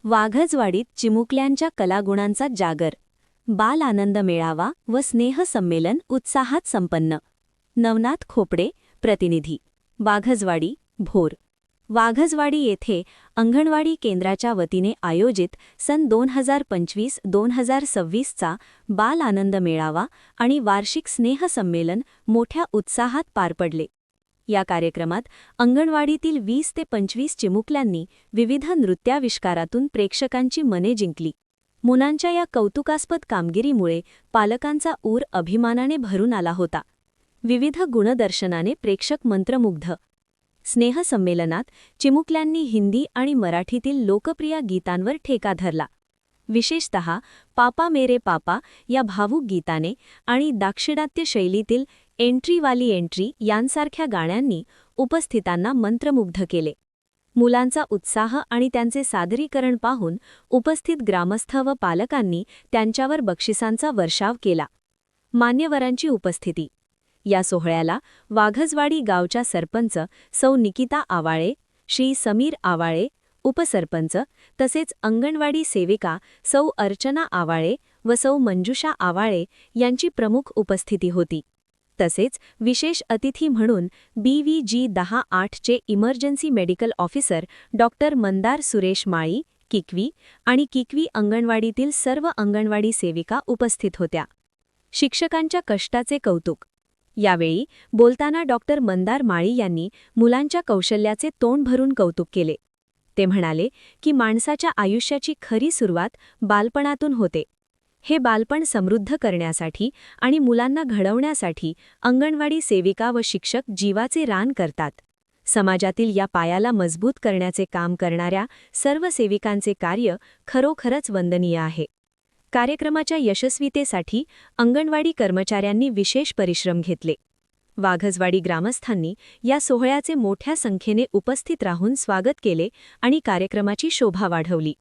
वाघजवाडीत चिमुकल्यांच्या कलागुणांचा जागर, बाल आनंद मेळावा व स्नेहसंमेलन उत्साहात संपन्न. नवनाथ खोपडे, प्रतिनिधी, वाघजवाडी, भोर. वाघजवाडी येथे अंगणवाडी केंद्राच्या वतीने आयोजित सन 2025-2026 चा बाल आनंद मेळावा आणि वार्षिक स्नेहसंमेलन मोठ्या उत्साहात पार पडले. या कार्यक्रमात अंगणवाडीतील 20 ते 25 चिमुकल्यांनी विविध नृत्याविष्कारातून प्रेक्षकांची मने जिंकली. मुलांच्या या कौतुकास्पद कामगिरीमुळे पालकांचा ऊर अभिमानाने भरून आला होता. विविध गुणदर्शनाने प्रेक्षक मंत्रमुग्ध. स्नेहसंमेलनात चिमुकल्यांनी हिंदी आणि मराठीतील लोकप्रिय गीतांवर ठेका धरला. विशेषतः पापा मेरे पापा या भावूक गीताने आणि दाक्षिणात्य शैलीतील एंट्री वाली एंट्री यांसारख्या गाण्यांनी उपस्थितांना मंत्रमुग्ध केले. मुलांचा उत्साह आणि त्यांचे सादरीकरण पाहून उपस्थित ग्रामस्थ व पालकांनी त्यांच्यावर बक्षिसांचा वर्षाव केला. मान्यवरांची उपस्थिती. या सोहळ्याला वाघजवाडी गावच्या सरपंच सौ निकिता आवाळे, श्री समीर आवाळे, उपसरपंच तसेच अंगणवाडी सेविका सौ अर्चना आवाळे व सौ मंजुषा आवाळे यांची प्रमुख उपस्थिती होती. तसेच विशेष अतिथी म्हणून BVG 10-8 चे emergency medical officer doctor Mandar Suresh Mali, Kikvi आणि किकवी अंगणवाडीतील सर्व अंगणवाडी सेविका उपस्थित होत्या. शिक्षकांच्या कष्टाचे कौतुक. यावेळी बोलताना डॉक्टर मंदार माळी यांनी मुलांच्या कौशल्याचे तोंड भरून कौतुक केले. ते म्हणाले की माणसाच्या आयुष्याची खरी सुरुवात बालपणातून होते. हे बालपण समृद्ध करण्यासाठी आणि मुलांना घडवण्यासाठी अंगणवाडी सेविका व शिक्षक जीवाचे रान करतात. समाजातील या पायाला मजबूत करण्याचे काम करणाऱ्या सर्व सेविकांचे कार्य खरोखरच वंदनीय आहे. कार्यक्रमाच्या यशस्वीतेसाठी अंगणवाडी कर्मचाऱ्यांनी विशेष परिश्रम घेतले. वाघजवाडी ग्रामस्थांनी या सोहळ्याचे मोठ्या संख्येने उपस्थित राहून स्वागत केले आणि कार्यक्रमाची शोभा वाढवली.